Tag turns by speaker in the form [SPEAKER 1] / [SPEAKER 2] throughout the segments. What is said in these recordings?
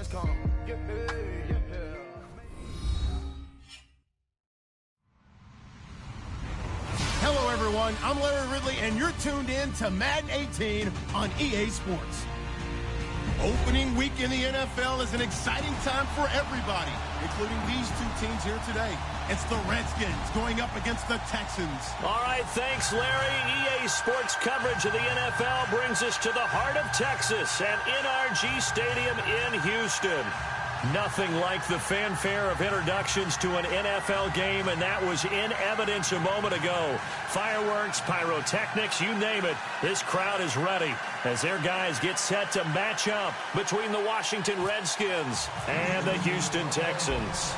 [SPEAKER 1] PS4Broadcast.com. Yeah, yeah.
[SPEAKER 2] Hello, everyone. I'm Larry Ridley, and you're tuned in to Madden 18 on EA Sports. Opening week in the NFL is an exciting time for everybody, including these two teams here today. It's the Redskins going up against the Texans.
[SPEAKER 3] All right, thanks, Larry. EA Sports coverage of the NFL brings us to the heart of Texas at NRG Stadium in Houston. Nothing like the fanfare of introductions to an NFL game, and that was in evidence a moment ago. Fireworks, pyrotechnics, you name it. This crowd is ready as their guys get set to match up between the Washington Redskins and the Houston Texans.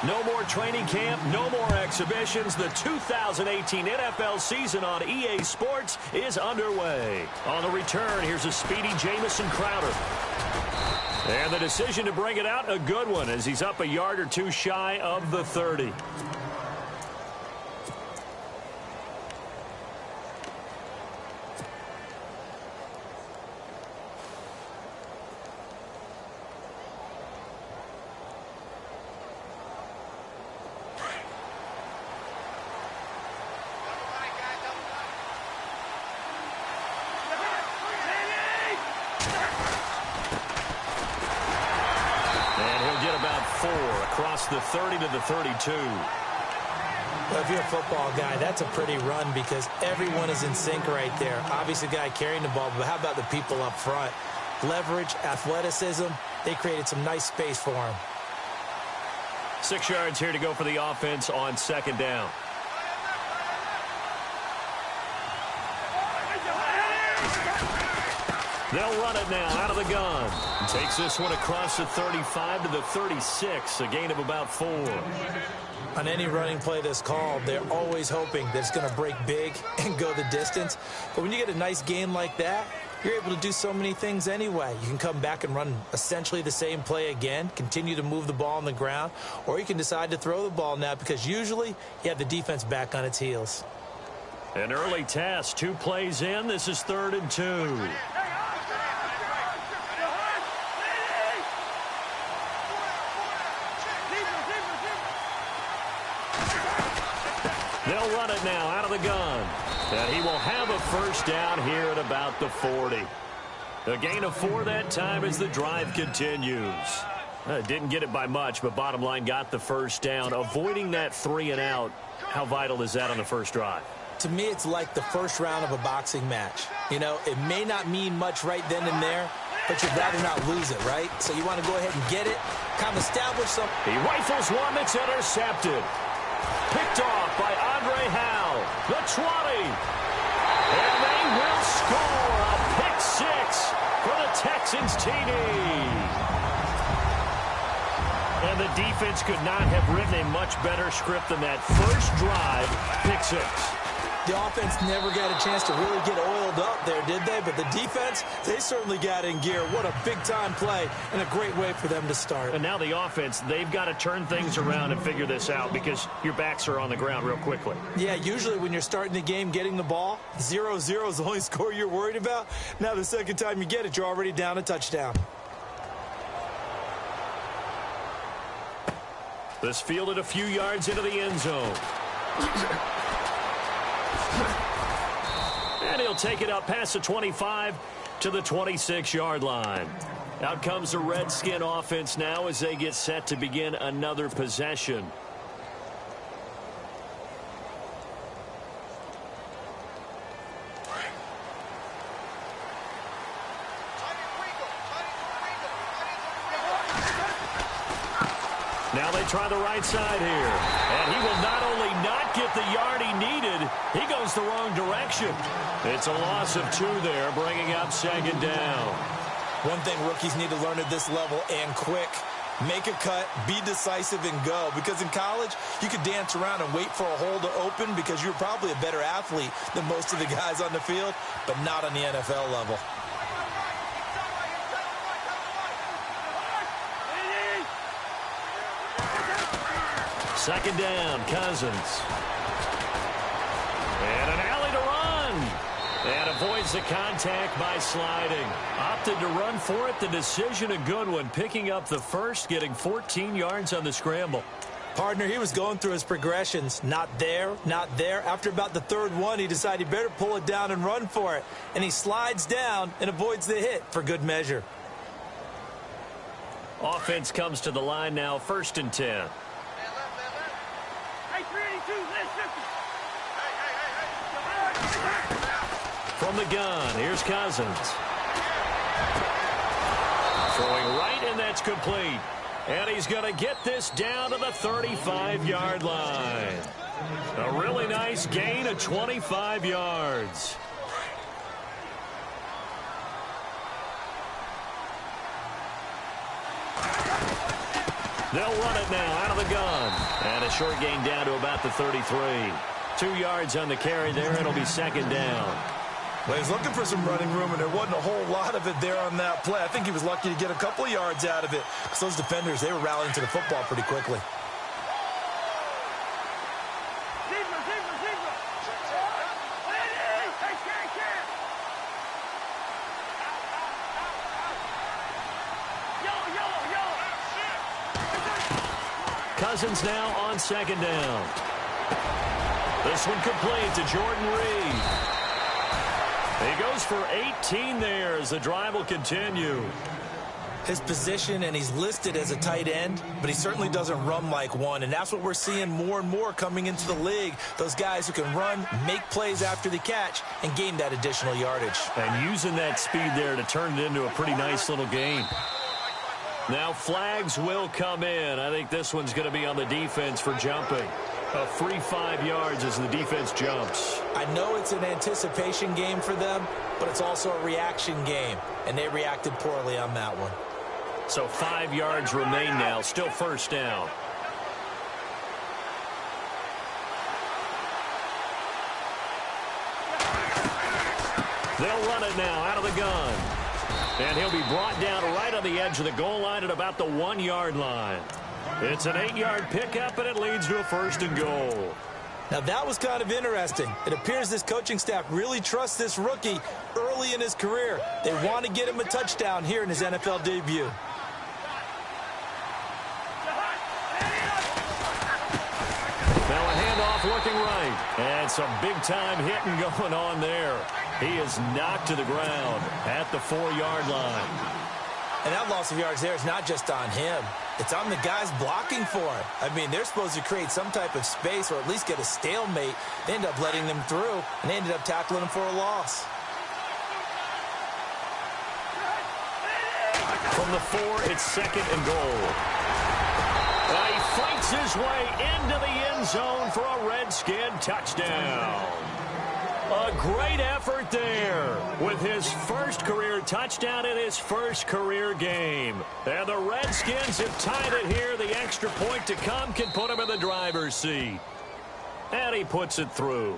[SPEAKER 3] No more training camp, no more exhibitions. The 2018 NFL season on EA Sports is underway. On the return, here's a speedy Jamison Crowder. And the decision to bring it out, a good one, as he's up a yard or two shy of the 30. Across the 30 to the 32.
[SPEAKER 4] Well, if you're a football guy, that's a pretty run because everyone is in sync right there. Obviously, the guy carrying the ball, but how about the people up front? Leverage, athleticism, they created some nice space for him.
[SPEAKER 3] 6 yards here to go for the offense on second down. They'll run it now out of the gun. Takes this one across the 35 to the 36, a gain of about 4.
[SPEAKER 4] On any running play that's called, they're always hoping that it's going to break big and go the distance. But when you get a nice gain like that, you're able to do so many things anyway. You can come back and run essentially the same play again, continue to move the ball on the ground, or you can decide to throw the ball now because usually you have the defense back on its heels.
[SPEAKER 3] An early test, 2 plays in. This is 3rd and 2. They'll run it now out of the gun. And he will have a first down here at about the 40. A gain of 4 that time as the drive continues. Didn't get it by much, but bottom line got the first down. Avoiding that 3 and out, how vital is that on the first drive?
[SPEAKER 4] To me, it's like the first round of a boxing match. You know, it may not mean much right then and there, but you'd rather not lose it, right? So you want to go ahead and get it, kind of establish some.
[SPEAKER 3] He rifles one that's intercepted. Picked off by Andre Howe. The 20. And they will score a pick 6 for the Texans TD. And the defense could not have written a much better script than that first drive, pick 6.
[SPEAKER 4] The offense never got a chance to really get oiled up there, did they? But the defense, they certainly got in gear. What a big-time play and a great way for them to start.
[SPEAKER 3] And now the offense, they've got to turn things around and figure this out because your backs are on the ground real quickly.
[SPEAKER 4] Yeah, usually when you're starting the game getting the ball, 0-0 is the only score you're worried about. Now the second time you get it, you're already down a touchdown.
[SPEAKER 3] This fielded a few yards into the end zone. And he'll take it up past the 25 to the 26-yard line. Out comes the Redskin offense now as they get set to begin another possession. Now they try the right side here. And he will not only not get the yard he needed, he goes the wrong direction. It's a loss of 2 there, bringing up second down.
[SPEAKER 4] One thing rookies need to learn at this level and quick. Make a cut, be decisive, and go. Because in college, you could dance around and wait for a hole to open because you're probably a better athlete than most of the guys on the field, but not on the NFL level.
[SPEAKER 3] Second down, Cousins. And an alley to run. And avoids the contact by sliding. Opted to run for it. The decision a good one. Picking up the first, getting 14 yards on the scramble.
[SPEAKER 4] Partner, he was going through his progressions. Not there, not there. After about the third one, he decided he better pull it down and run for it. And he slides down and avoids the hit for good measure.
[SPEAKER 3] Offense comes to the line now, 1st and 10.
[SPEAKER 1] Hey, 382, listen.
[SPEAKER 3] From the gun, here's Cousins. Throwing right, and that's complete. And he's going to get this down to the 35-yard line. A really nice gain of 25 yards. They'll run it now out of the gun. And a short gain down to about the 33. 2 yards on the carry there. It'll be 2nd down.
[SPEAKER 4] Well, he's looking for some running room, and there wasn't a whole lot of it there on that play. I think he was lucky to get a couple of yards out of it because those defenders, they were rallying to the football pretty quickly.
[SPEAKER 3] Cousins now on 2nd down. This one complete to Jordan Reed. He goes for 18 there as the drive will continue.
[SPEAKER 4] His position, and he's listed as a tight end, but he certainly doesn't run like one, and that's what we're seeing more and more coming into the league. Those guys who can run, make plays after the catch, and gain that additional yardage.
[SPEAKER 3] And using that speed there to turn it into a pretty nice little game. Now flags will come in. I think this one's going to be on the defense for jumping. A free 5 yards as the defense jumps.
[SPEAKER 4] I know it's an anticipation game for them, but it's also a reaction game, and they reacted poorly on that one.
[SPEAKER 3] So 5 yards remain now, still 1st down. They'll run it now out of the gun. And he'll be brought down right on the edge of the goal line at about the 1-yard line. It's an 8-yard pickup, and it leads to a 1st and goal.
[SPEAKER 4] Now, that was kind of interesting. It appears this coaching staff really trusts this rookie early in his career. They want to get him a touchdown here in his NFL debut.
[SPEAKER 3] Now a handoff looking right. And some big-time hitting going on there. He is knocked to the ground at the 4-yard line.
[SPEAKER 4] And that loss of yards there is not just on him. It's on the guys blocking for him. I mean, they're supposed to create some type of space or at least get a stalemate. They end up letting them through, and they ended up tackling him for a loss.
[SPEAKER 3] From the 4, it's 2nd and goal. He fights his way into the end zone for a Redskin touchdown. A great effort there with his first career touchdown in his first career game. And the Redskins have tied it here. The extra point to come can put him in the driver's seat. And he puts it through.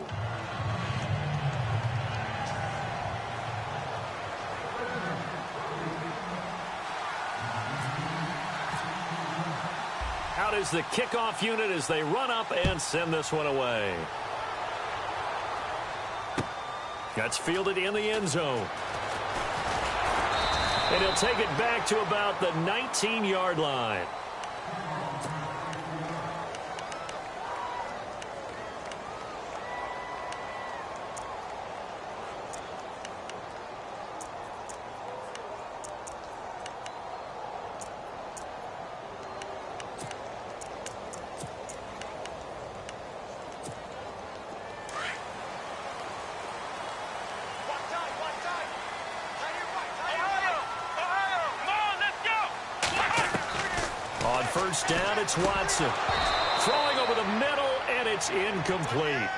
[SPEAKER 3] Out is the kickoff unit as they run up and send this one away. That's fielded in the end zone. And he'll take it back to about the 19-yard line. First down, it's Watson. Throwing over the middle, and it's incomplete.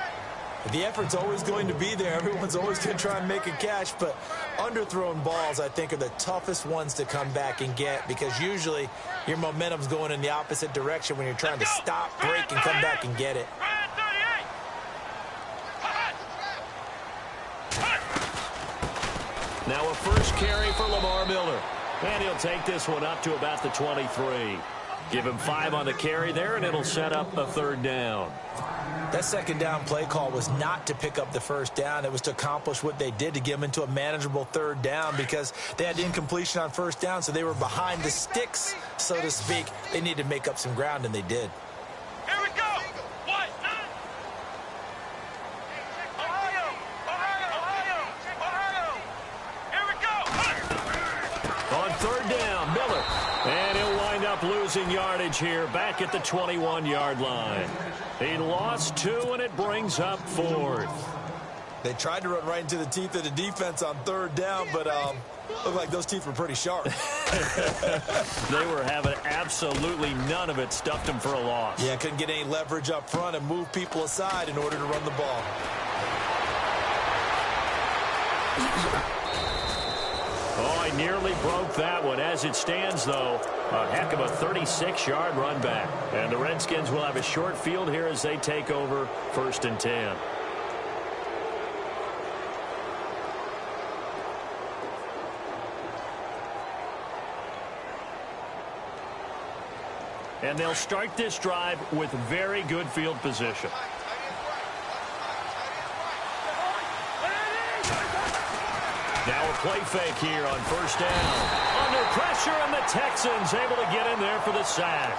[SPEAKER 4] The effort's always going to be there. Everyone's always going to try and make a catch, but underthrown balls, I think, are the toughest ones to come back and get because usually your momentum's going in the opposite direction when you're trying to stop, break, and come back and get it.
[SPEAKER 3] Now a first carry for Lamar Miller. And he'll take this one up to about the 23. Give him 5 on the carry there, and it'll set up a 3rd down.
[SPEAKER 4] That 2nd down play call was not to pick up the 1st down. It was to accomplish what they did, to get them into a manageable 3rd down, because they had incompletion on 1st down, so they were behind the sticks, so to speak. They needed to make up some ground, and they did.
[SPEAKER 5] Here we go. What? Ohio. Here we go.
[SPEAKER 3] On 3rd down, Miller. And he'll wind up losing yardage here back at the 21-yard line. He lost 2, and it brings up 4th.
[SPEAKER 4] They tried to run right into the teeth of the defense on 3rd down, but looked like those teeth were pretty sharp.
[SPEAKER 3] They were having absolutely none of it. Stuffed him for a loss.
[SPEAKER 4] Yeah, couldn't get any leverage up front and move people aside in order to run the ball.
[SPEAKER 3] Oh, he nearly broke that one. As it stands, though, a heck of a 36-yard run back. And the Redskins will have a short field here as they take over 1st and 10. And they'll start this drive with very good field position. Now a play fake here on 1st down. Under pressure, and the Texans able to get in there for the sack.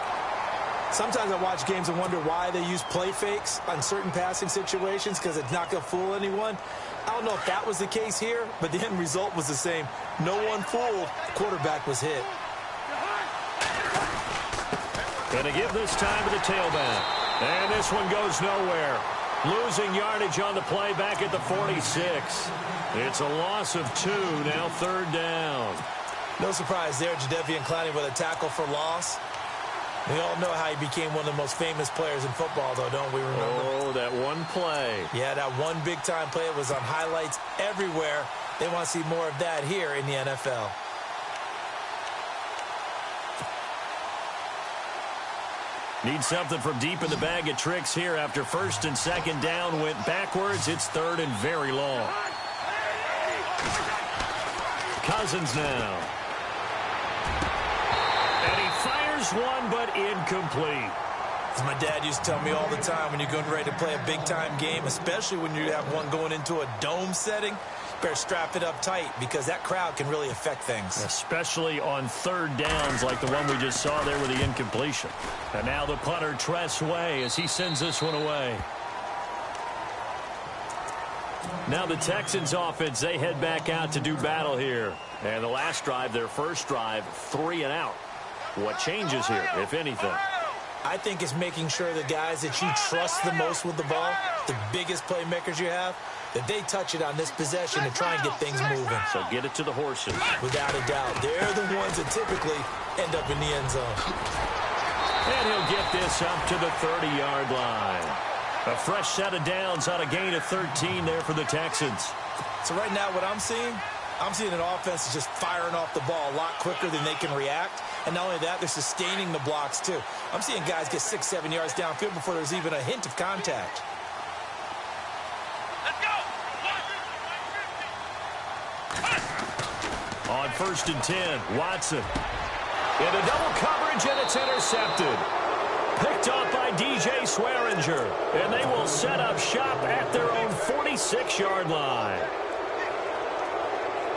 [SPEAKER 4] Sometimes I watch games and wonder why they use play fakes on certain passing situations, because it's not going to fool anyone. I don't know if that was the case here, but the end result was the same. No one fooled. The quarterback was hit.
[SPEAKER 3] Going to give this time to the tailback. And this one goes nowhere. Losing yardage on the play back at the 46. It's a loss of 2, now 3rd down.
[SPEAKER 4] No surprise there, Jadeveon Clowney with a tackle for loss. We all know how he became one of the most famous players in football, though, don't we remember?
[SPEAKER 3] Oh, that one play.
[SPEAKER 4] Yeah, that one big-time play. It was on highlights everywhere. They want to see more of that here in the NFL.
[SPEAKER 3] Need something from deep in the bag of tricks here after 1st and 2nd down went backwards. It's 3rd and very long. Cousins now. And he fires one, but incomplete.
[SPEAKER 4] As my dad used to tell me all the time, when you're going ready to play a big-time game, especially when you have one going into a dome setting, better strap it up tight, because that crowd can really affect things.
[SPEAKER 3] Especially on 3rd downs like the one we just saw there with the incompletion. And now the punter, Tress Way, as he sends this one away. Now the Texans offense, they head back out to do battle here. And the last drive, their first drive, 3 and out. What changes here, if anything?
[SPEAKER 4] I think it's making sure the guys that you trust the most with the ball, the biggest playmakers you have, that they touch it on this possession to try and get things moving.
[SPEAKER 3] So get it to the horses.
[SPEAKER 4] Without a doubt. They're the ones that typically end up in the end zone.
[SPEAKER 3] And he'll get this up to the 30-yard line. A fresh set of downs on a gain of 13 there for the Texans.
[SPEAKER 4] So right now what I'm seeing an offense that's just firing off the ball a lot quicker than they can react. And not only that, they're sustaining the blocks too. I'm seeing guys get 6-7 yards downfield before there's even a hint of contact.
[SPEAKER 3] On 1st and 10, Watson. Into double coverage, and it's intercepted. Picked off by DJ Swearinger. And they will set up shop at their own 46-yard line.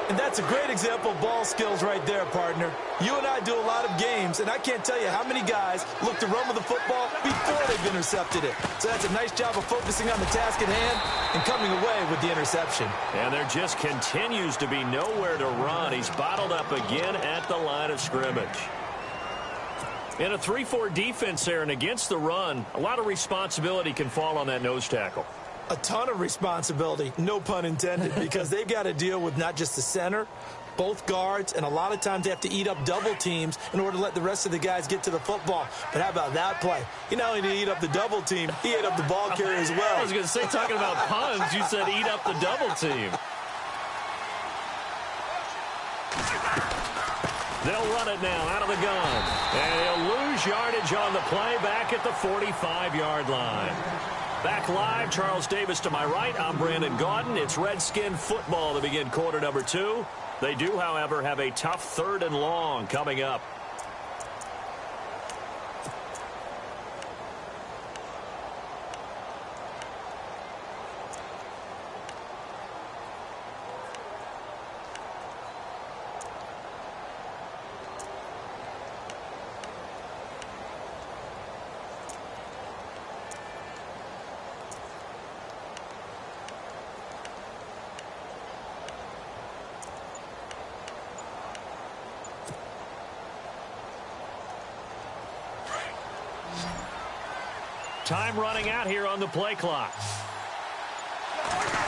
[SPEAKER 4] And that's a great example of ball skills right there, partner. You and I do a lot of games, and I can't tell you how many guys look to run with the football before they've intercepted it. So that's a nice job of focusing on the task at hand and coming away with the interception.
[SPEAKER 3] And there just continues to be nowhere to run. He's bottled up again at the line of scrimmage. In a 3-4 defense there and against the run, a lot of responsibility can fall on that nose tackle.
[SPEAKER 4] A ton of responsibility, no pun intended, because they've got to deal with not just the center, both guards, and a lot of times they have to eat up double teams in order to let the rest of the guys get to the football. But how about that play? He not only did he eat up the double team, he ate up the ball carrier as well.
[SPEAKER 3] I was going to say, talking about puns, you said eat up the double team. They'll run it now out of the gun. And he'll lose yardage on the play back at the 45-yard line. Back live, Charles Davis to my right. I'm Brandon Gaudin. It's Redskin football to begin quarter number 2. They do, however, have a tough 3rd and long coming up. Time running out here on the play clock.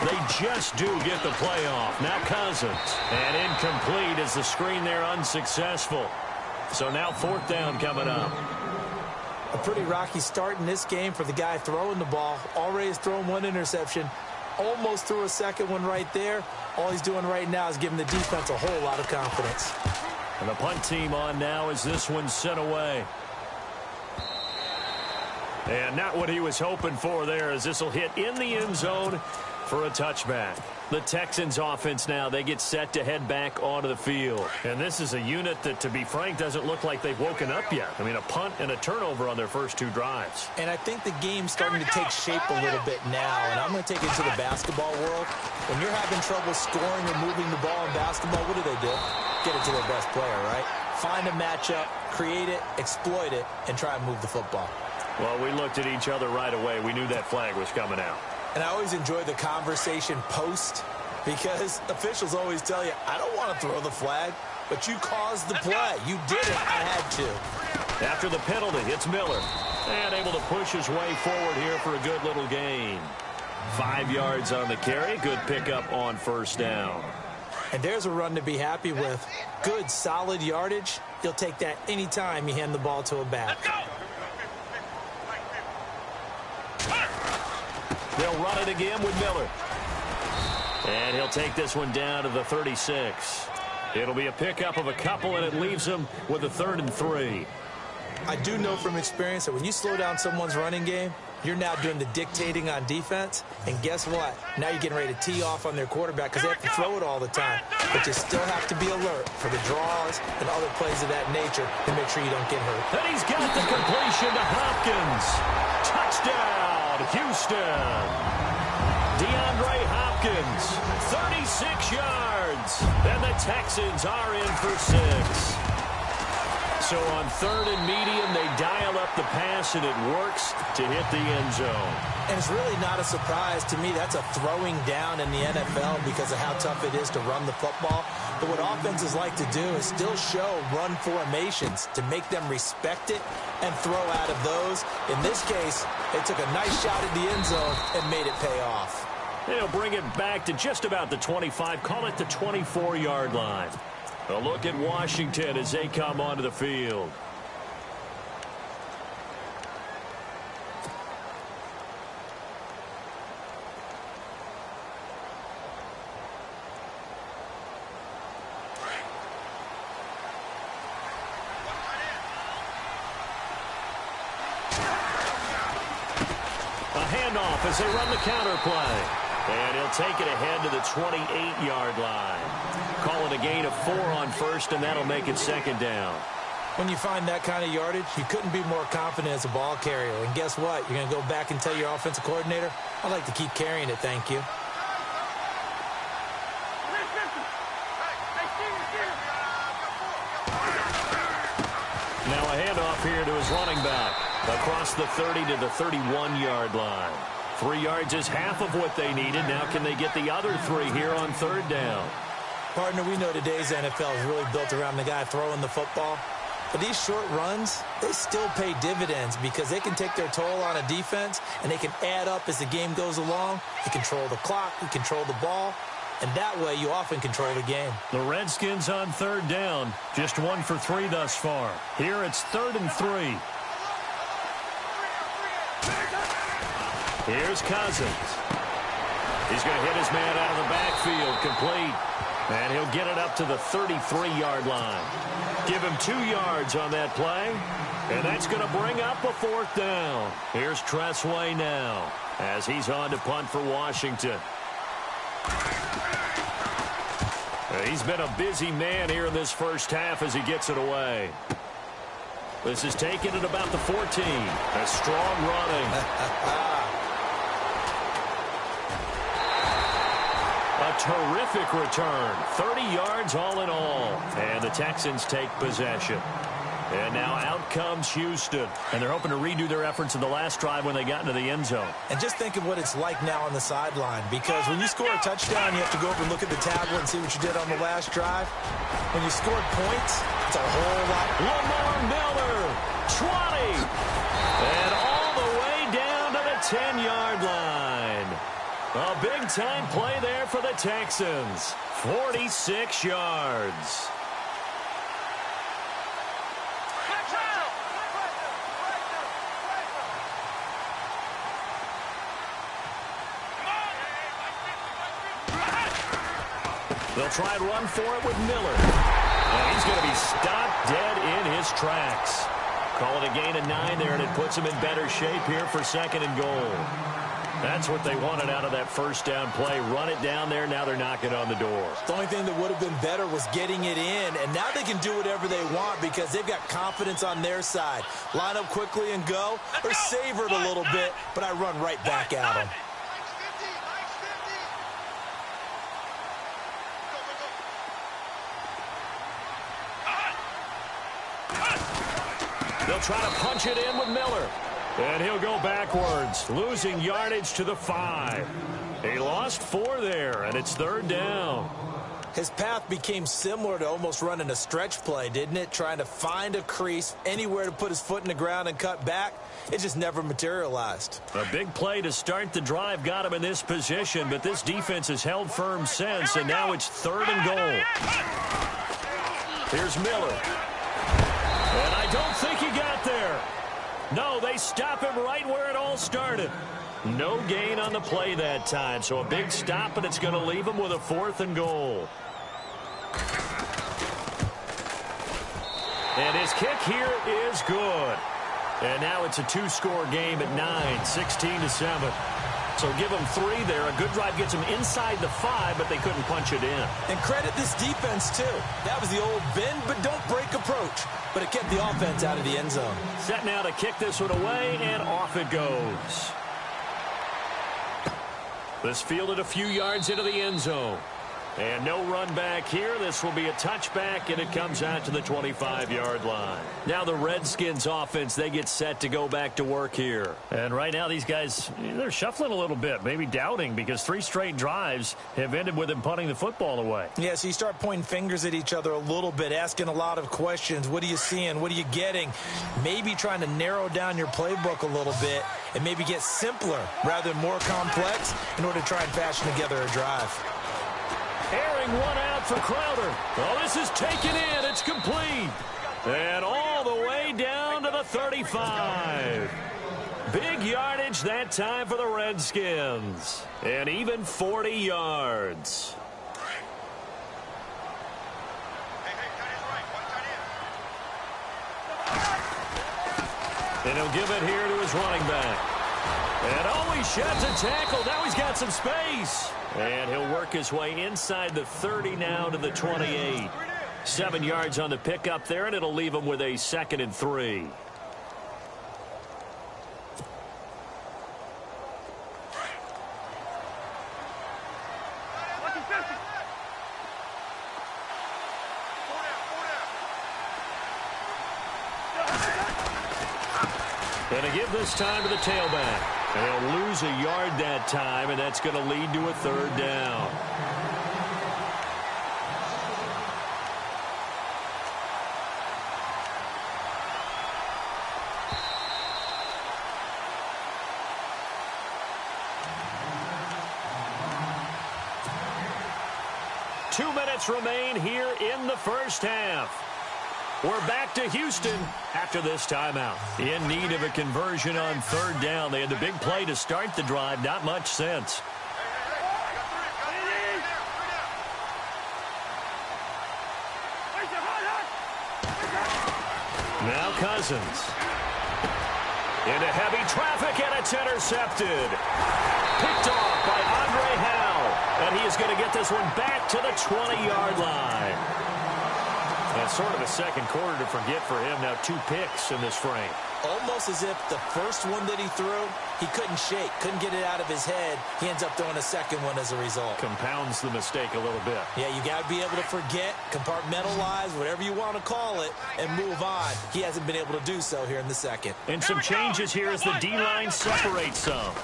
[SPEAKER 3] They just do get the play off. Now Cousins. And incomplete as the screen there unsuccessful. So now 4th down coming up.
[SPEAKER 4] A pretty rocky start in this game for the guy throwing the ball. Already has thrown 1 interception. Almost threw a second one right there. All he's doing right now is giving the defense a whole lot of confidence.
[SPEAKER 3] And the punt team on now as this one's sent away. And not what he was hoping for there, as this will hit in the end zone for a touchback. The Texans offense now, they get set to head back onto the field. And this is a unit that, to be frank, doesn't look like they've woken up yet. I mean, a punt and a turnover on their first 2 drives.
[SPEAKER 4] And I think the game's starting to take shape a little bit now. And I'm going to take it to the basketball world. When you're having trouble scoring or moving the ball in basketball, what do? Get it to their best player, right? Find a matchup, create it, exploit it, and try and move the football.
[SPEAKER 3] Well, we looked at each other right away. We knew that flag was coming out.
[SPEAKER 4] And I always enjoy the conversation post, because officials always tell you, I don't want to throw the flag, but you caused the play. You did it. I had to.
[SPEAKER 3] After the penalty, it's Miller. And able to push his way forward here for a good little gain. 5 yards on the carry. Good pickup on 1st down.
[SPEAKER 4] And there's a run to be happy with. Good, solid yardage. You'll take that anytime you hand the ball to a back.
[SPEAKER 5] Let's go.
[SPEAKER 3] They'll run it again with Miller. And he'll take this one down to the 36. It'll be a pickup of a couple, and it leaves him with a 3rd and 3.
[SPEAKER 4] I do know from experience that when you slow down someone's running game, you're now doing the dictating on defense. And guess what? Now you're getting ready to tee off on their quarterback because they have to throw it all the time. But you still have to be alert for the draws and other plays of that nature to make sure you don't get hurt.
[SPEAKER 3] And he's got the completion to Hopkins. Touchdown, Houston. DeAndre Hopkins, 36 yards. And the Texans are in for 6. So on 3rd and medium, they dial up the pass, and it works to hit the end zone.
[SPEAKER 4] And it's really not a surprise to me. That's a throwing down in the NFL because of how tough it is to run the football. But what offenses like to do is still show run formations to make them respect it and throw out of those. In this case, they took a nice shot at the end zone and made it pay off.
[SPEAKER 3] They'll bring it back to just about the 25, call it the 24-yard line. A look at Washington as they come onto the field. A handoff as they run the counter play. And he'll take it ahead to the 28-yard line. Call it a gain of 4 on 1st, and that'll make it 2nd down.
[SPEAKER 4] When you find that kind of yardage, you couldn't be more confident as a ball carrier. And guess what? You're going to go back and tell your offensive coordinator, I'd like to keep carrying it, thank you.
[SPEAKER 3] Now a handoff here to his running back. Across the 30 to the 31-yard line. 3 yards is half of what they needed. Now can they get the other 3 here on 3rd down?
[SPEAKER 4] Partner, we know today's NFL is really built around the guy throwing the football. But these short runs, they still pay dividends because they can take their toll on a defense and they can add up as the game goes along. You control the clock, you control the ball, and that way you often control the game.
[SPEAKER 3] The Redskins on 3rd down, just 1 for 3 thus far. Here it's 3rd and 3. Here's Cousins. He's going to hit his man out of the backfield, complete. And he'll get it up to the 33-yard line. Give him 2 yards on that play. And that's going to bring up a 4th down. Here's Tressway now as he's on to punt for Washington. He's been a busy man here in this first half as he gets it away. This is taken at about the 14. A strong running. A terrific return. 30 yards all in all. And the Texans take possession. And now out comes Houston. And they're hoping to redo their efforts in the last drive when they got into the end zone.
[SPEAKER 4] And just think of what it's like now on the sideline. Because when you score a touchdown, you have to go over and look at the tablet and see what you did on the last drive. When you scored points, it's a whole lot.
[SPEAKER 3] Lamar Miller, 20. And all the way down 10-yard line. A big-time play there for the Texans. 46 yards. They'll try and run for it with Miller. And he's going to be stopped dead in his tracks. Call it a gain of 9 there, and it puts him in better shape here for 2nd and goal. That's what they wanted out of that first down play. Run it down there. Now they're knocking on the door.
[SPEAKER 4] The only thing that would have been better was getting it in, and now they can do whatever they want because they've got confidence on their side. Line up quickly and go, or savor it a little bit, but I run right back at them.
[SPEAKER 3] They'll try to punch it in with Miller. And he'll go backwards, losing yardage to the 5. He lost 4 there, and it's 3rd down.
[SPEAKER 4] His path became similar to almost running a stretch play, didn't it? Trying to find a crease, anywhere to put his foot in the ground and cut back. It just never materialized.
[SPEAKER 3] A big play to start the drive got him in this position, but this defense has held firm since, and now it's 3rd and goal. Here's Miller. And I don't think he got there. No, they stop him right where it all started. No gain on the play that time, so a big stop, and it's going to leave him with a 4th and goal. And his kick here is good. And now it's a 2-score game at 9, 16-7. So give them 3 there. A good drive gets them inside the 5, but they couldn't punch it in.
[SPEAKER 4] And credit this defense, too. That was the old bend but don't break approach. But it kept the offense out of the end zone.
[SPEAKER 3] Set now to kick this one away, and off it goes. This fielded a few yards into the end zone. And no run back here. This will be a touchback, and it comes out to the 25-yard line. Now the Redskins offense, they get set to go back to work here. And right now these guys, they're shuffling a little bit, maybe doubting, because 3 straight drives have ended with them punting the football away.
[SPEAKER 4] Yeah, so you start pointing fingers at each other a little bit, asking a lot of questions. What are you seeing? What are you getting? Maybe trying to narrow down your playbook a little bit and maybe get simpler rather than more complex in order to try and fashion together a drive.
[SPEAKER 3] Airing one out for Crowder. Well, this is taken in. It's complete. And all the way down to the 35. Big yardage that time for the Redskins. And even 40 yards. And he'll give it here to his running back. And he sheds a tackle. Now he's got some space. And he'll work his way inside the 30 now to the 28. 7 yards on the pickup there, and it'll leave him with a 2nd and 3. And to give this time to the tailback. They'll lose a yard that time, and that's going to lead to a 3rd down. Two minutes remain here in the first half. We're back to Houston after this timeout. In need of a conversion on 3rd down. They had the big play to start the drive. Not much sense. Now Cousins. Into heavy traffic, and it's intercepted. Picked off by Andre Howe. And he is going to get this one back to the 20-yard line. And sort of a second quarter to forget for him. Now 2 picks in this frame.
[SPEAKER 4] Almost as if the first one that he threw, he couldn't shake, couldn't get it out of his head. He ends up throwing a second one as a result.
[SPEAKER 3] Compounds the mistake a little bit.
[SPEAKER 4] Yeah, you got to be able to forget, compartmentalize, whatever you want to call it, and move on. He hasn't been able to do so here in the second.
[SPEAKER 3] And some changes here as the D-line separates some.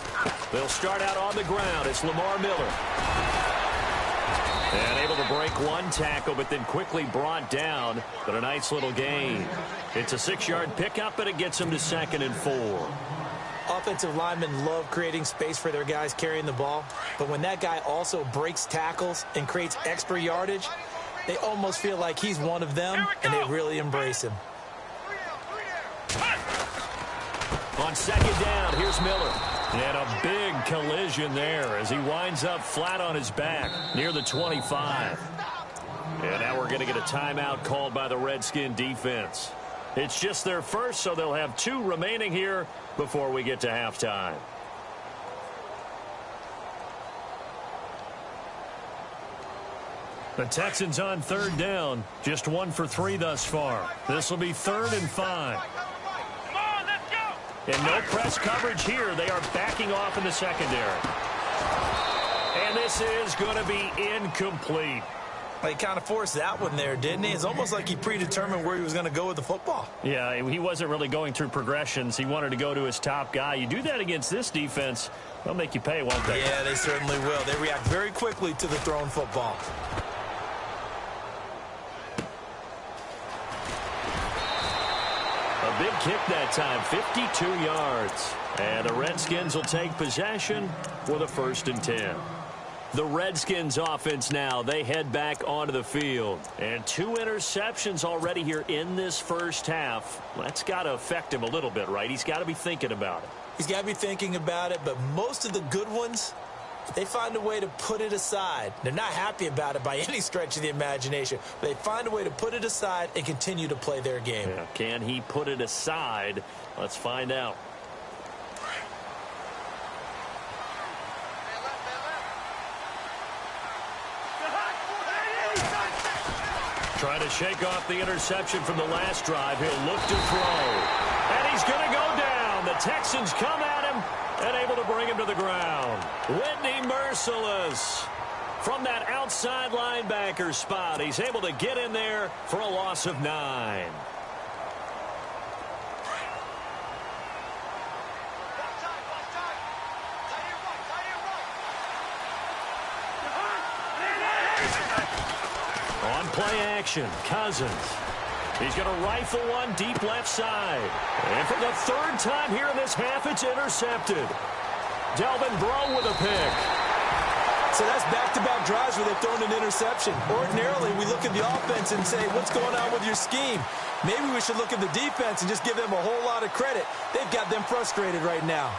[SPEAKER 3] They'll start out on the ground. It's Lamar Miller. And able to break one tackle, but then quickly brought down. But a nice little gain. It's a 6-yard pickup, and it gets him to 2nd and 4.
[SPEAKER 4] A offensive linemen love creating space for their guys carrying the ball, but when that guy also breaks tackles and creates extra yardage, they almost feel like he's one of them, and they really embrace him.
[SPEAKER 3] On second down, here's Miller. And a big collision there as he winds up flat on his back near the 25. And now we're going to get a timeout called by the Redskin defense. It's just their first, so they'll have 2 remaining here before we get to halftime. The Texans on third down, just 1 for 3 thus far. This will be 3rd and 5.
[SPEAKER 5] Come on, let's go.
[SPEAKER 3] And no press coverage here. They are backing off in the secondary. And this is going to be incomplete.
[SPEAKER 4] He kind of forced that one there, didn't he? It's almost like he predetermined where he was going to go with the football.
[SPEAKER 3] Yeah, he wasn't really going through progressions. He wanted to go to his top guy. You do that against this defense, they'll make you pay, won't they?
[SPEAKER 4] Yeah, they certainly will. They react very quickly to the thrown football.
[SPEAKER 3] A big kick that time, 52 yards. And the Redskins will take possession with a 1st and 10. The Redskins offense now, they head back onto the field. And 2 interceptions already here in this first half. That's got to affect him a little bit, right? He's got to be thinking about it.
[SPEAKER 4] He's got to be thinking about it, but most of the good ones, they find a way to put it aside. They're not happy about it by any stretch of the imagination, but they find a way to put it aside and continue to play their game.
[SPEAKER 3] Yeah, can he put it aside? Let's find out. Trying to shake off the interception from the last drive. He'll look to throw. And he's going to go down. The Texans come at him and able to bring him to the ground. Whitney Merciless from that outside linebacker spot. He's able to get in there for a loss of 9. On play action, Cousins. He's going to rifle one deep left side. And for the 3rd time here in this half, it's intercepted. Delvin Breaux with a pick.
[SPEAKER 4] So that's back-to-back drives where they've thrown an interception. Ordinarily, we look at the offense and say, what's going on with your scheme? Maybe we should look at the defense and just give them a whole lot of credit. They've got them frustrated right now.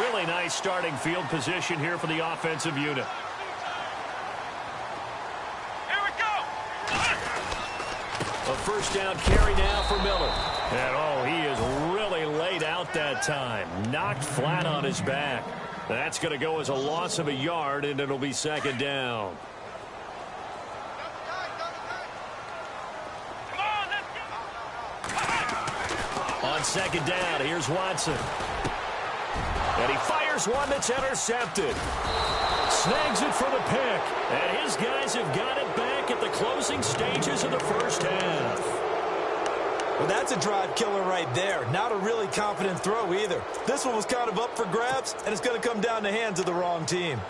[SPEAKER 3] Really nice starting field position here for the offensive unit. A 1st down carry now for Miller. And, oh, he is really laid out that time. Knocked flat on his back. That's going to go as a loss of a yard, and it'll be 2nd down. On 2nd down, here's Watson. And he fires one that's intercepted. Snags it for the pick. And his guys have got it back at the closing stages of the first half.
[SPEAKER 4] Well, that's a drive killer right there. Not a really confident throw either. This one was kind of up for grabs, and it's going to come down the hands of the wrong team.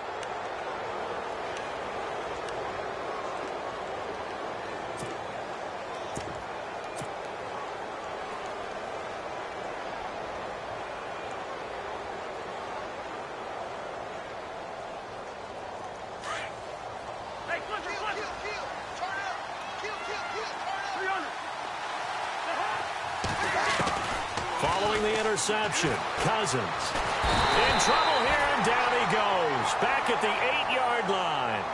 [SPEAKER 3] Following the interception, Cousins in trouble here, and down he goes. Back at the 8-yard line.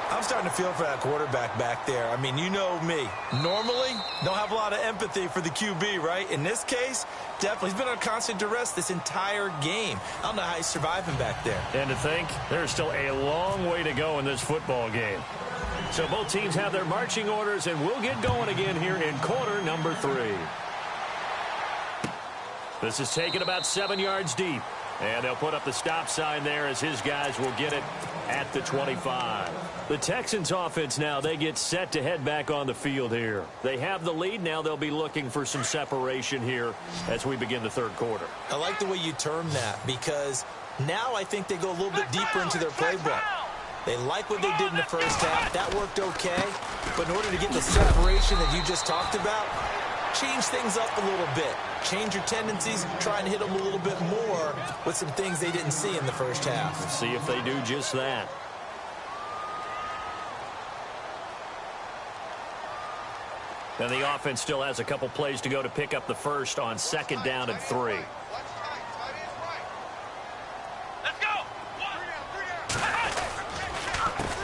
[SPEAKER 4] I'm starting to feel for that quarterback back there. I mean, you know me. Normally, don't have a lot of empathy for the QB, right? In this case, definitely. He's been on constant duress this entire game. I don't know how he's surviving back there.
[SPEAKER 3] And to think, there's still a long way to go in this football game. So both teams have their marching orders, and we'll get going again here in quarter number 3. This is taken about 7 yards deep. And they'll put up the stop sign there as his guys will get it at the 25. The Texans offense now, they get set to head back on the field here. They have the lead. Now they'll be looking for some separation here as we begin the 3rd quarter.
[SPEAKER 4] I like the way you term that, because now I think they go a little bit deeper into their playbook. They like what they did in the first half. That worked okay. But in order to get the separation that you just talked about, change things up a little bit. Change your tendencies, try and hit them a little bit more with some things they didn't see in the first half.
[SPEAKER 3] Let's see if they do just that. And the offense still has a couple plays to go to pick up the first on 2nd down and 3.
[SPEAKER 5] Let's go.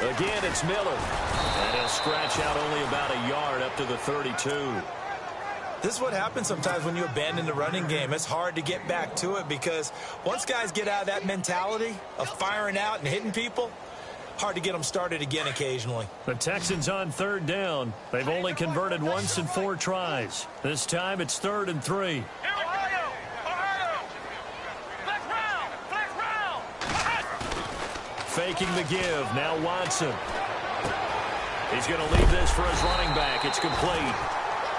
[SPEAKER 3] Again, it's Miller. And he'll scratch out only about a yard up to the 32.
[SPEAKER 4] This is what happens sometimes when you abandon the running game. It's hard to get back to it because once guys get out of that mentality of firing out and hitting people, hard to get them started again occasionally.
[SPEAKER 3] The Texans on 3rd down. They've only converted once in 4 tries. This time it's 3rd and 3.
[SPEAKER 5] Here we go. Flex round.
[SPEAKER 3] Faking the give. Now Watson. He's going to leave this for his running back. It's complete.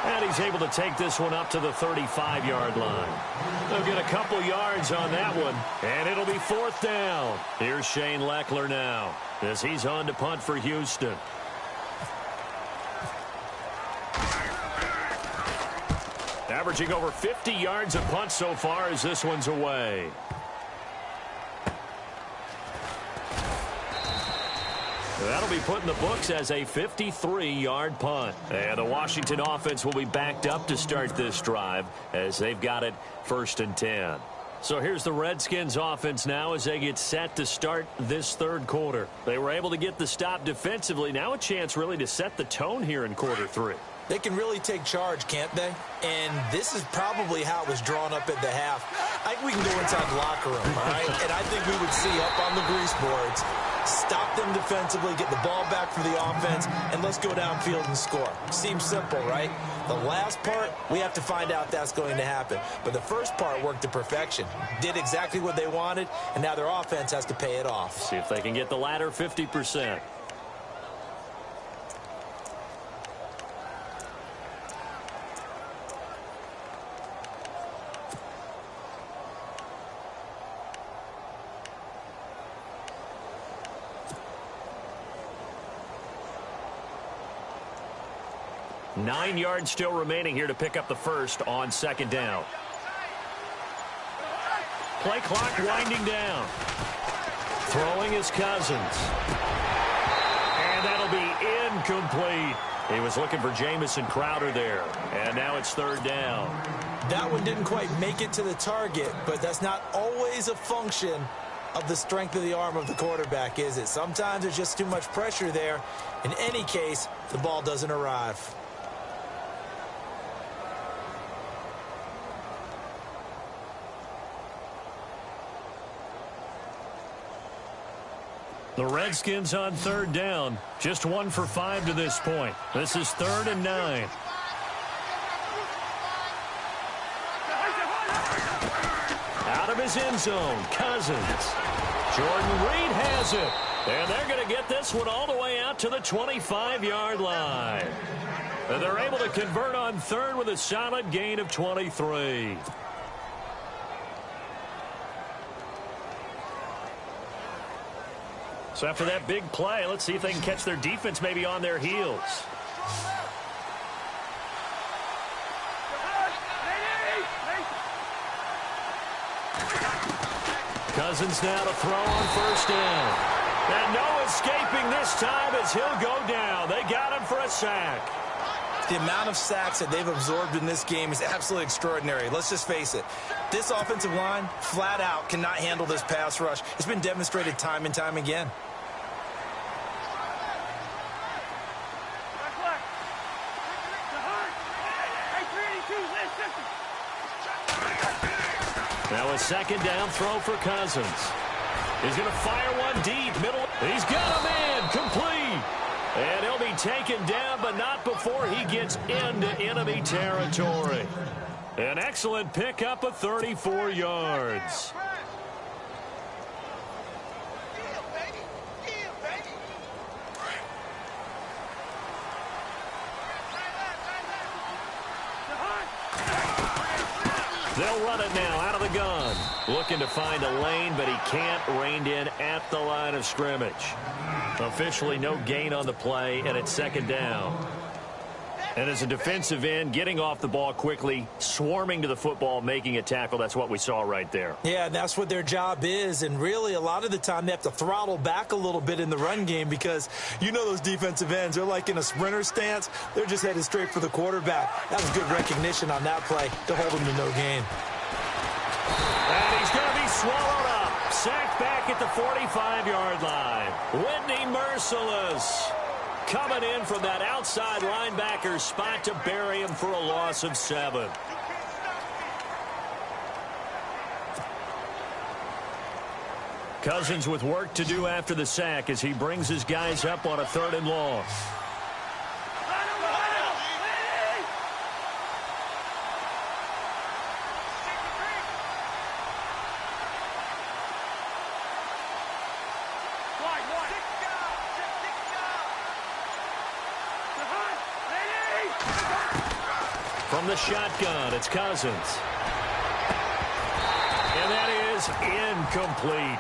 [SPEAKER 3] And he's able to take this one up to the 35-yard line. They'll get a couple yards on that one, and it'll be 4th down. Here's Shane Leckler now as he's on to punt for Houston. Averaging over 50 yards a punt so far as this one's away. That'll be put in the books as a 53-yard punt. And the Washington offense will be backed up to start this drive as they've got it 1st and 10. So here's the Redskins offense now as they get set to start this 3rd quarter. They were able to get the stop defensively. Now a chance really to set the tone here in quarter 3.
[SPEAKER 4] They can really take charge, can't they? And this is probably how it was drawn up at the half. I think we can go inside the locker room, all right? And I think we would see up on the grease boards, stop them defensively, get the ball back for the offense, and let's go downfield and score. Seems simple, right? The last part, we have to find out that's going to happen. But the first part worked to perfection. Did exactly what they wanted, and now their offense has to pay it off.
[SPEAKER 3] See if they can get the latter 50%. Nine yards still remaining here to pick up the first on 2nd down. Play clock winding down. Throwing is Cousins. And that'll be incomplete. He was looking for Jamison Crowder there. And now it's 3rd down.
[SPEAKER 4] That one didn't quite make it to the target, but that's not always a function of the strength of the arm of the quarterback, is it? Sometimes there's just too much pressure there. In any case, the ball doesn't arrive.
[SPEAKER 3] The Redskins on 3rd down. Just 1 for 5 to this point. This is 3rd and 9. Out of his end zone, Cousins. Jordan Reed has it. And they're going to get this one all the way out to the 25-yard line. And they're able to convert on 3rd with a solid gain of 23. So after that big play, let's see if they can catch their defense maybe on their heels. Cousins now to throw on 1st down. And no escaping this time as he'll go down. They got him for a sack.
[SPEAKER 4] The amount of sacks that they've absorbed in this game is absolutely extraordinary. Let's just face it. This offensive line, flat out, cannot handle this pass rush. It's been demonstrated time and time again.
[SPEAKER 3] Now a 2nd down throw for Cousins. He's going to fire one deep. Middle. He's got him in. Complete. And he'll be taken down, but not before he gets into enemy territory. An excellent pickup of 34 yards. They'll run it now out of the gun. Looking to find a lane, but he can't. Reined in at the line of scrimmage. Officially no gain on the play, and it's 2nd down. And as a defensive end, getting off the ball quickly, swarming to the football, making a tackle, that's what we saw right there.
[SPEAKER 4] Yeah, and that's what their job is. And really, a lot of the time, they have to throttle back a little bit in the run game because you know those defensive ends, they're like in a sprinter stance. They're just headed straight for the quarterback. That was good recognition on that play to hold him to no gain.
[SPEAKER 3] And he's going to be swallowed up. Sacked back at the 45-yard line. Whitney Merciless coming in from that outside linebacker spot to bury him for a loss of 7. Cousins with work to do after the sack as he brings his guys up on a 3rd and long. From the shotgun, it's Cousins. And that is incomplete.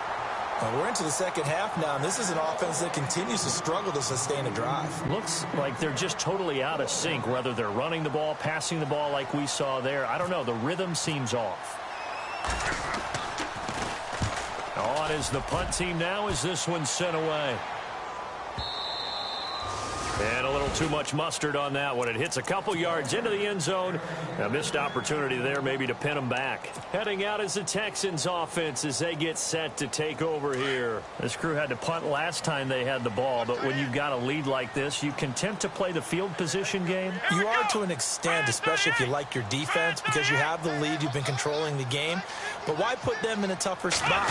[SPEAKER 4] Well, we're into the second half now, and this is an offense that continues to struggle to sustain a drive.
[SPEAKER 3] Looks like they're just totally out of sync, whether they're running the ball, passing the ball like we saw there. I don't know. The rhythm seems off. On is the punt team now as this one's sent away. And a little too much mustard on that one. It hits a couple yards into the end zone. A missed opportunity there maybe to pin them back. Heading out is the Texans offense as they get set to take over here. This crew had to punt last time they had the ball, but when you've got a lead like this, you content to play the field position game?
[SPEAKER 4] You are to an extent, especially if you like your defense, because you have the lead, you've been controlling the game. But why put them in a tougher spot?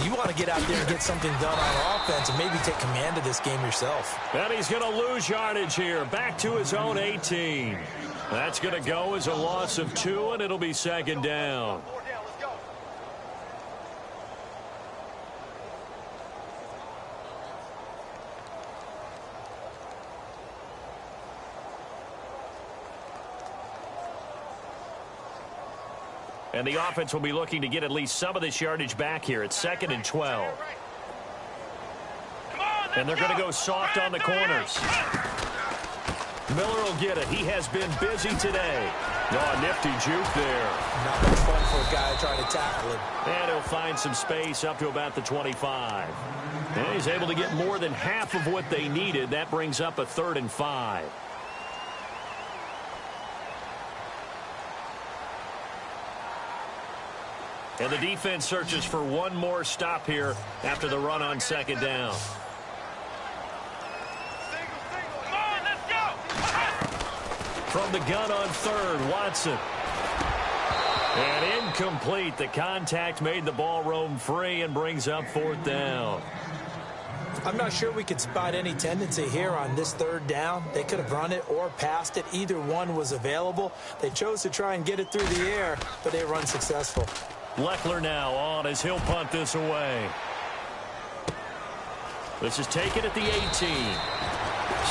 [SPEAKER 4] You want to get out there and get something done on offense and maybe take command of this game yourself.
[SPEAKER 3] And he's going to lose yardage here, back to his own 18. That's going to go as a loss of 2, and it'll be 2nd down. And the offense will be looking to get at least some of this yardage back here. It's 2nd and 12. And they're going to go soft on the corners. Miller will get it. He has been busy today. Oh, nifty juke there.
[SPEAKER 4] Not much fun for a guy trying to tackle him.
[SPEAKER 3] And he'll find some space up to about the 25. And he's able to get more than half of what they needed. That brings up a 3rd and 5. And the defense searches for one more stop here after the run on 2nd down. From the gun on 3rd, Watson. And incomplete. The contact made the ball roam free and brings up 4th down.
[SPEAKER 4] I'm not sure we could spot any tendency here on this 3rd down. They could have run it or passed it. Either one was available. They chose to try and get it through the air, but they were unsuccessful.
[SPEAKER 3] Leckler now on as he'll punt this away. This is taken at the 18.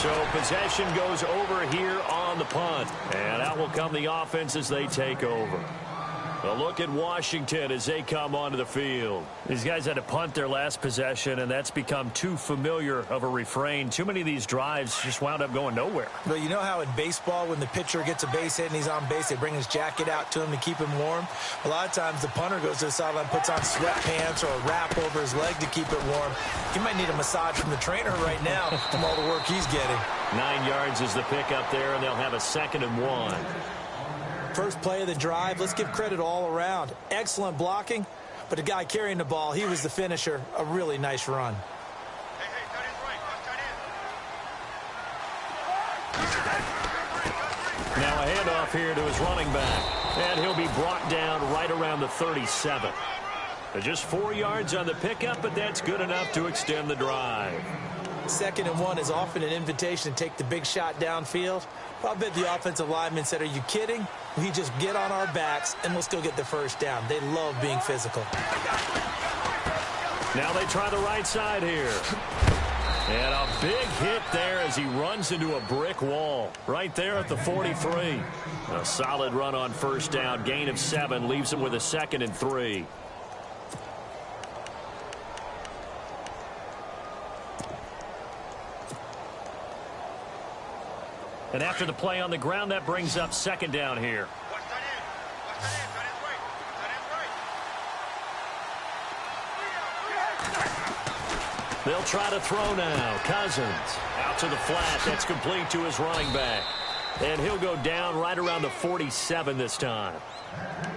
[SPEAKER 3] So possession goes over here on the punt. And out will come the offense as they take over. A look at Washington as they come onto the field. These guys had to punt their last possession, and that's become too familiar of a refrain. Too many of these drives just wound up going nowhere.
[SPEAKER 4] Well, you know how in baseball when the pitcher gets a base hit and he's on base, they bring his jacket out to him to keep him warm? A lot of times the punter goes to the sideline, puts on sweatpants or a wrap over his leg to keep it warm. He might need a massage from the trainer right now from all the work he's getting.
[SPEAKER 3] 9 yards is the pickup there, and they'll have a 2nd and 1.
[SPEAKER 4] First play of the drive, let's give credit all around. Excellent blocking, but the guy carrying the ball, he was the finisher. A really nice run.
[SPEAKER 3] Now a handoff here to his running back, and he'll be brought down right around the 37. Just 4 yards on the pickup, but that's good enough to extend the drive.
[SPEAKER 4] 2nd and 1 is often an invitation to take the big shot downfield. I bet the offensive lineman said, are you kidding? We just get on our backs and we'll still get the 1st down. They love being physical.
[SPEAKER 3] Now they try the right side here. And a big hit there as he runs into a brick wall right there at the 43. A solid run on 1st down. Gain of 7 leaves him with a 2nd and 3. And after the play on the ground, that brings up second down here. They'll try to throw now. Cousins out to the flat. That's complete to his running back. And he'll go down right around the 47 this time.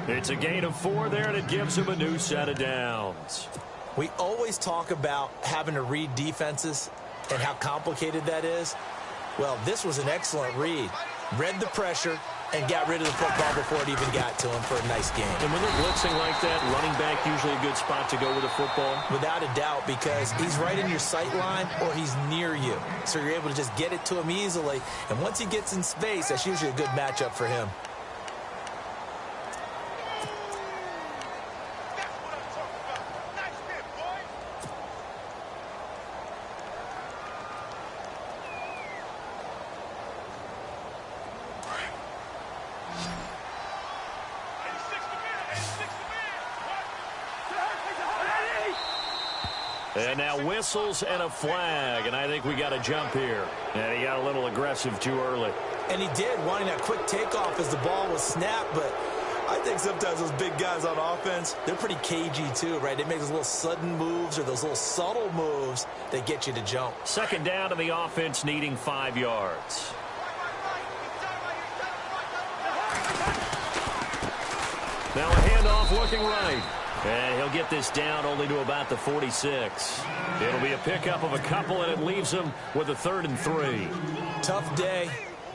[SPEAKER 3] It's a gain of 4 there, and it gives him a new set of downs.
[SPEAKER 4] We always talk about having to read defenses and how complicated that is. Well, this was an excellent read. Read the pressure and got rid of the football before it even got to him for a nice game.
[SPEAKER 3] And when they're blitzing like that, running back usually a good spot to go with a football?
[SPEAKER 4] Without a doubt, because he's right in your sight line or he's near you. So you're able to just get it to him easily. And once he gets in space, that's usually a good matchup for him.
[SPEAKER 3] And now whistles and a flag, and I think we got a jump here. And he got a little aggressive too early.
[SPEAKER 4] And he did, wanting that quick takeoff as the ball was snapped, but I think sometimes those big guys on offense, they're pretty cagey too, right? They make those little sudden moves or those little subtle moves that get you to jump.
[SPEAKER 3] Second down to the offense, needing 5 yards. Now a handoff looking right. And he'll get this down only to about the 46. It'll be a pickup of a couple, and it leaves him with a 3rd and 3.
[SPEAKER 4] Tough day,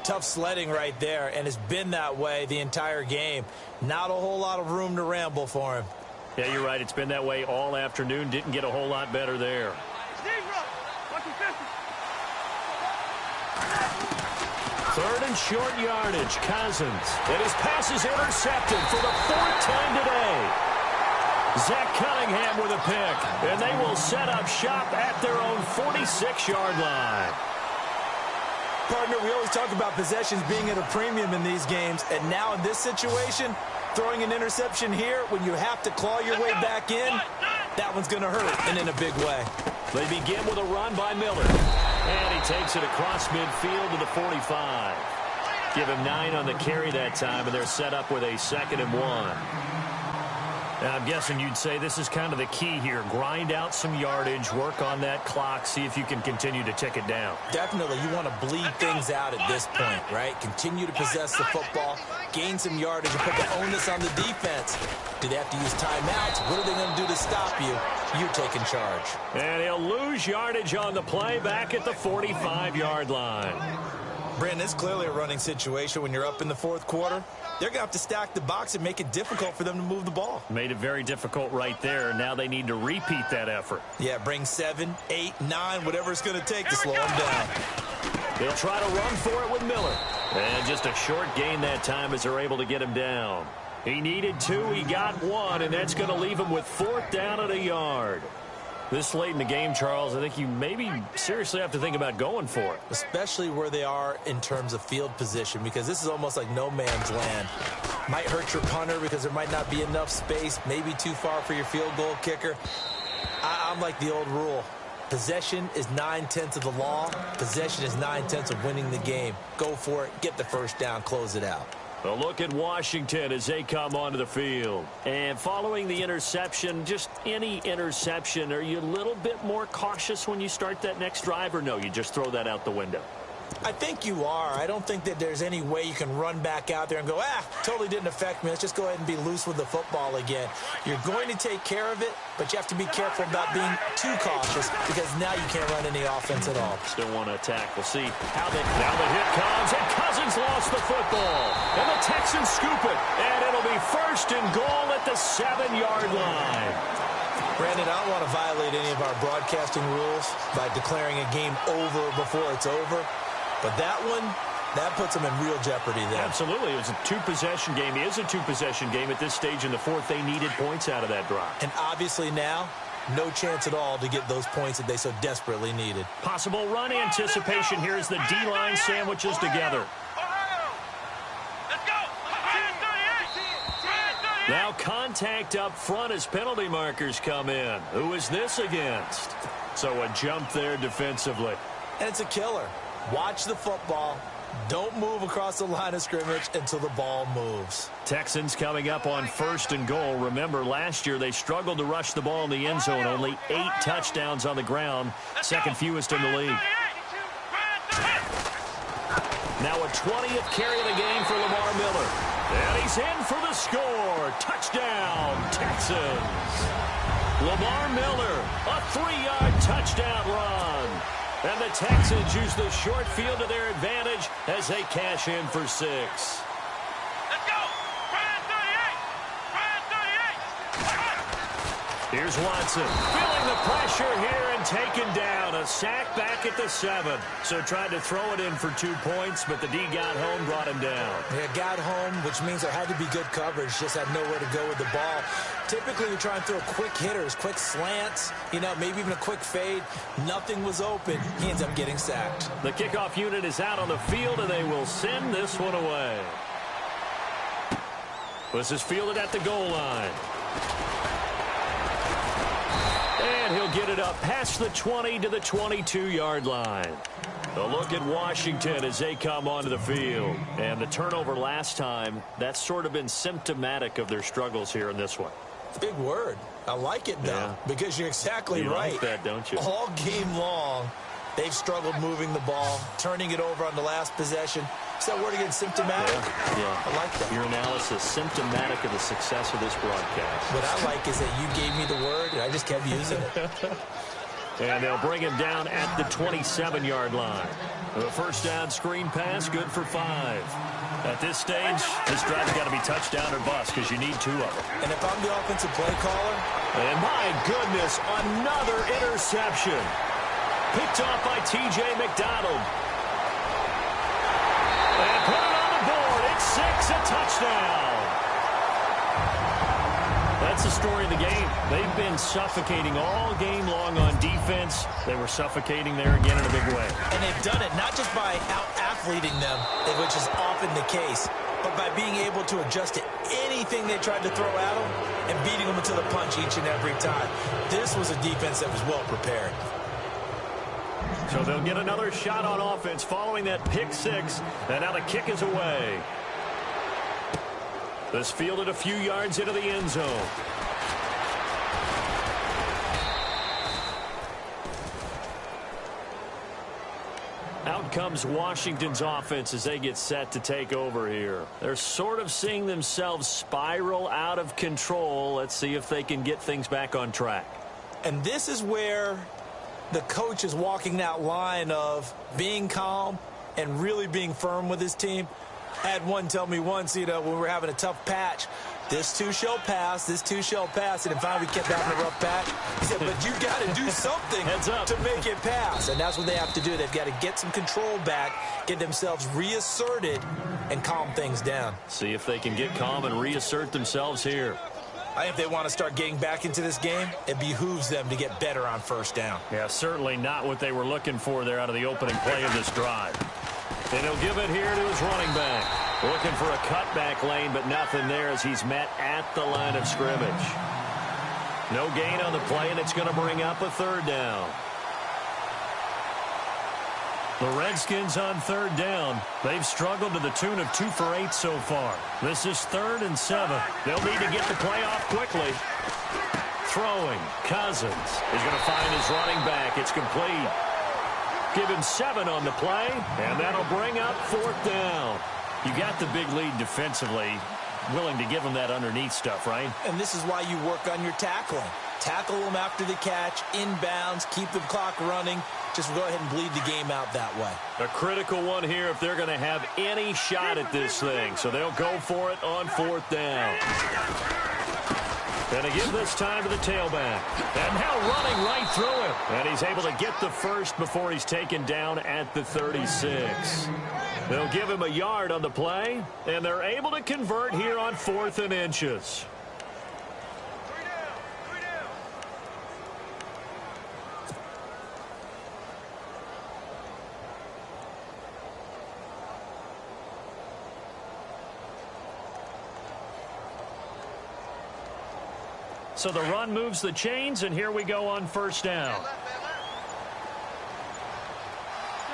[SPEAKER 4] tough sledding right there, and it's been that way the entire game. Not a whole lot of room to ramble for him.
[SPEAKER 3] Yeah, you're right. It's been that way all afternoon. Didn't get a whole lot better there. Third and short yardage, Cousins. And his pass is intercepted for the 4th time today. Zach Cunningham with a pick, and they will set up shop at their own 46-yard line.
[SPEAKER 4] Partner, we always talk about possessions being at a premium in these games, and now in this situation, throwing an interception here when you have to claw your way back in, that one's going to hurt, and in a big way.
[SPEAKER 3] They begin with a run by Miller, and he takes it across midfield to the 45. Give him 9 on the carry that time, and they're set up with a 2nd and 1. Now, I'm guessing you'd say this is kind of the key here. Grind out some yardage, work on that clock, see if you can continue to tick it down.
[SPEAKER 4] Definitely. You want to bleed things out at this point, right? Continue to possess the football, gain some yardage, and put the onus on the defense. Do they have to use timeouts? What are they going to do to stop you? You're taking charge.
[SPEAKER 3] And he'll lose yardage on the play back at the 45-yard line.
[SPEAKER 4] Brandon, it's clearly a running situation when you're up in the 4th quarter. They're going to have to stack the box and make it difficult for them to move the ball.
[SPEAKER 3] Made it very difficult right there. Now they need to repeat that effort.
[SPEAKER 4] Yeah, bring 7, 8, 9, whatever it's going to take to slow them down.
[SPEAKER 3] They'll try to run for it with Miller. And just a short gain that time as they're able to get him down. He needed 2, he got 1, and that's going to leave him with 4th down at a yard. This late in the game, Charles, I think you maybe seriously have to think about going for it.
[SPEAKER 4] Especially where they are in terms of field position, because this is almost like no man's land. Might hurt your punter because there might not be enough space, maybe too far for your field goal kicker. I'm like the old rule. Possession is 9/10 of the law. Possession is 9/10 of winning the game. Go for it, get the first down, close it out.
[SPEAKER 3] A look at Washington as they come onto the field. And following the interception, just any interception, are you a little bit more cautious when you start that next drive, or no, you just throw that out the window?
[SPEAKER 4] I think you are. I don't think that there's any way you can run back out there and go, totally didn't affect me. Let's just go ahead and be loose with the football again. You're going to take care of it, but you have to be careful about being too cautious because now you can't run any offense at all.
[SPEAKER 3] Still want to attack. We'll see how they... Now the hit comes, and Cousins lost the football. And the Texans scoop it, and it'll be 1st and goal at the 7-yard line.
[SPEAKER 4] Brandon, I don't want to violate any of our broadcasting rules by declaring a game over before it's over. But that one, that puts them in real jeopardy there.
[SPEAKER 3] Absolutely. It was a 2-possession game. It is a 2-possession game at this stage in the 4th. They needed points out of that drive.
[SPEAKER 4] And obviously now, no chance at all to get those points that they so desperately needed.
[SPEAKER 3] Possible run anticipation here as the D-line sandwiches together. Now contact up front as penalty markers come in. Who is this against? So a jump there defensively.
[SPEAKER 4] And it's a killer. Watch the football. Don't move across the line of scrimmage until the ball moves.
[SPEAKER 3] Texans coming up on 1st and goal. Remember, last year they struggled to rush the ball in the end zone. Only 8 touchdowns on the ground, second fewest in the league. Now a 20th carry of the game for Lamar Miller. And he's in for the score. Touchdown, Texans. Lamar Miller, a 3-yard touchdown run. And the Texans use the short field to their advantage as they cash in for 6.
[SPEAKER 5] Let's go! Brand 38! Brand 38!
[SPEAKER 3] Here's Watson, feeling the pressure here and taken down. A sack back at the 7. So tried to throw it in for 2 points, but the D got home, brought him down.
[SPEAKER 4] Yeah, got home, which means there had to be good coverage. Just had nowhere to go with the ball. Typically, we try and throw quick hitters, quick slants, maybe even a quick fade. Nothing was open. He ends up getting sacked.
[SPEAKER 3] The kickoff unit is out on the field, and they will send this one away. This is fielded at the goal line. And he'll get it up past the 20 to the 22-yard line. A look at Washington as they come onto the field. And the turnover last time, that's sort of been symptomatic of their struggles here in this one.
[SPEAKER 4] Big word. I like it, though, because you're exactly right.
[SPEAKER 3] You like that, don't you?
[SPEAKER 4] All game long, they've struggled moving the ball, turning it over on the last possession. Is that word again, symptomatic?
[SPEAKER 3] Yeah.
[SPEAKER 4] I like that.
[SPEAKER 3] Your analysis, symptomatic of the success of this broadcast.
[SPEAKER 4] What I like is that you gave me the word, and I just kept using it.
[SPEAKER 3] And they'll bring him down at the 27-yard line. The first down screen pass, good for 5. At this stage, this drive's got to be touchdown or bust because you need 2 of them.
[SPEAKER 4] And if I'm the offensive play caller...
[SPEAKER 3] And my goodness, another interception. Picked off by T.J. McDonald. And put it on the board. It's 6, a touchdown. That's the story of the game. They've been suffocating all game long on defense. They were suffocating there again in a big way.
[SPEAKER 4] And they've done it not just by out-athleting them, which is often the case, but by being able to adjust to anything they tried to throw at them and beating them into the punch each and every time. This was a defense that was well prepared.
[SPEAKER 3] So they'll get another shot on offense following that pick 6, and now the kick is away. This fielded a few yards into the end zone. Out comes Washington's offense as they get set to take over here. They're sort of seeing themselves spiral out of control. Let's see if they can get things back on track.
[SPEAKER 4] And this is where the coach is walking that line of being calm and really being firm with his team. I had one tell me once, when we were having a tough patch, this too shall pass, this too shall pass. And finally we kept having a rough patch. He said, but you got to do something to make it pass. And that's what they have to do. They've got to get some control back, get themselves reasserted, and calm things down.
[SPEAKER 3] See if they can get calm and reassert themselves here.
[SPEAKER 4] I think if they want to start getting back into this game, it behooves them to get better on first down.
[SPEAKER 3] Yeah, certainly not what they were looking for there out of the opening play of this drive. And he'll give it here to his running back. Looking for a cutback lane, but nothing there as he's met at the line of scrimmage. No gain on the play, and it's going to bring up a 3rd down. The Redskins on 3rd down. They've struggled to the tune of 2 for 8 so far. This is 3rd and 7. They'll need to get the play off quickly. Throwing. Cousins is going to find his running back. It's complete. Give him 7 on the play, and that'll bring up 4th down. You got the big lead defensively, willing to give him that underneath stuff, right?
[SPEAKER 4] And this is why you work on your tackling. Tackle them after the catch, inbounds, keep the clock running. Just go ahead and bleed the game out that way.
[SPEAKER 3] A critical one here if they're going to have any shot at this thing. So they'll go for it on 4th down. And to give this time to the tailback. And now running right through him. And he's able to get the first before he's taken down at the 36. They'll give him a yard on the play. And they're able to convert here on 4th and inches. So the run moves the chains, and here we go on 1st down.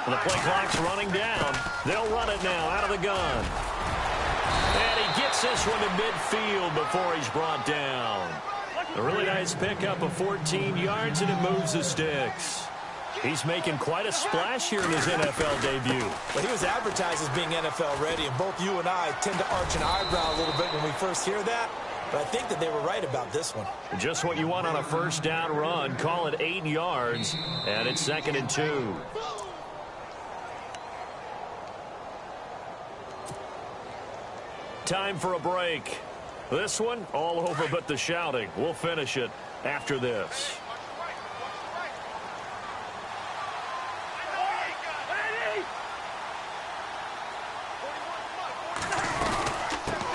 [SPEAKER 3] The play clock's running down. They'll run it now out of the gun. And he gets this one to midfield before he's brought down. A really nice pickup of 14 yards, and it moves the sticks. He's making quite a splash here in his NFL debut.
[SPEAKER 4] Well, he was advertised as being NFL ready, and both you and I tend to arch an eyebrow a little bit when we first hear that. But I think that they were right about this one.
[SPEAKER 3] Just what you want on a first down run. Call it 8 yards, and it's 2nd and 2. Time for a break. This one, all over but the shouting. We'll finish it after this.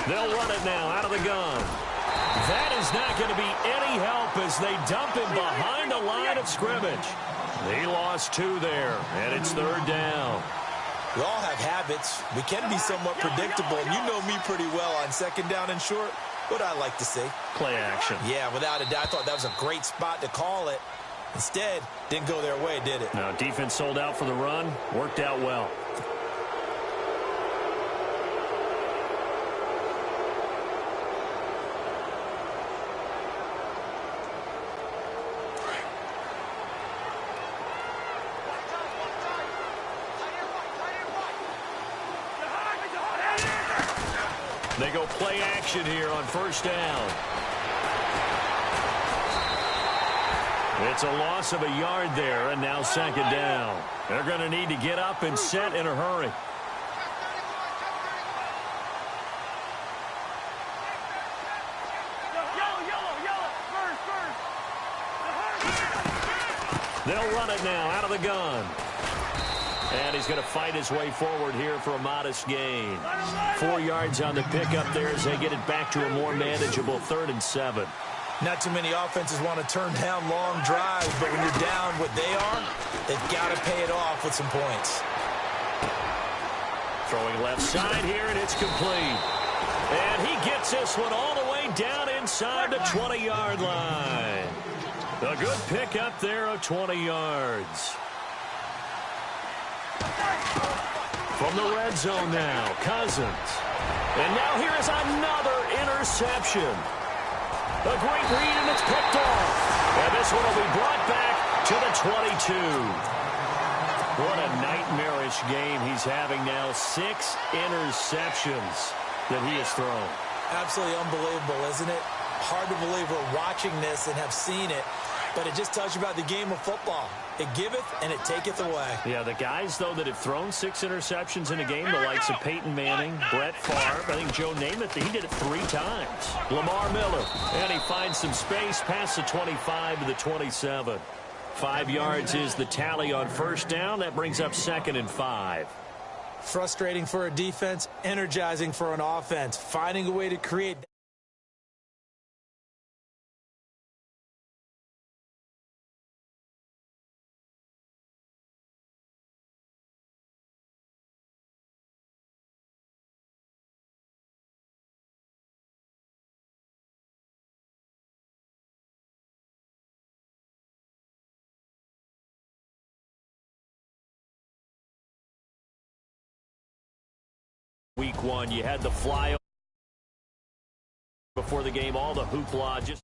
[SPEAKER 3] They'll run it now out of the gun. That is not going to be any help as they dump him behind the line of scrimmage. He lost 2 there, and it's 3rd down.
[SPEAKER 4] We all have habits. We can be somewhat predictable, and you know me pretty well on 2nd down and short. What I like to see.
[SPEAKER 3] Play action.
[SPEAKER 4] Yeah, without a doubt. I thought that was a great spot to call it. Instead, didn't go their way, did it?
[SPEAKER 3] No, defense sold out for the run. Worked out well. They go play action here on 1st down. It's a loss of a yard there, and now 2nd down. They're going to need to get up and set in a hurry. They'll run it now out of the gun. And he's going to fight his way forward here for a modest gain. 4 yards on the pickup there as they get it back to a more manageable 3rd and 7.
[SPEAKER 4] Not too many offenses want to turn down long drives, but when you're down what they are, they've got to pay it off with some points.
[SPEAKER 3] Throwing left side here, and it's complete. And he gets this one all the way down inside the 20-yard line. A good pickup there of 20 yards. From the red zone now, Cousins. And now here is another interception. A great read, and it's picked off. And this one will be brought back to the 22. What a nightmarish game he's having now. 6 interceptions that he has thrown.
[SPEAKER 4] Absolutely unbelievable, isn't it? Hard to believe we're watching this and have seen it. But it just tells you about the game of football. It giveth and it taketh away.
[SPEAKER 3] Yeah, the guys, though, that have thrown 6 interceptions in a game, the likes of Peyton Manning, Brett Favre, I think Joe Namath, he did it 3 times. Lamar Miller, and he finds some space past the 25 to the 27. 5 yards is the tally on 1st down. That brings up 2nd and 5.
[SPEAKER 4] Frustrating for a defense, energizing for an offense. Finding a way to create...
[SPEAKER 3] Week 1, you had the fly before the game, all the hoopla. Just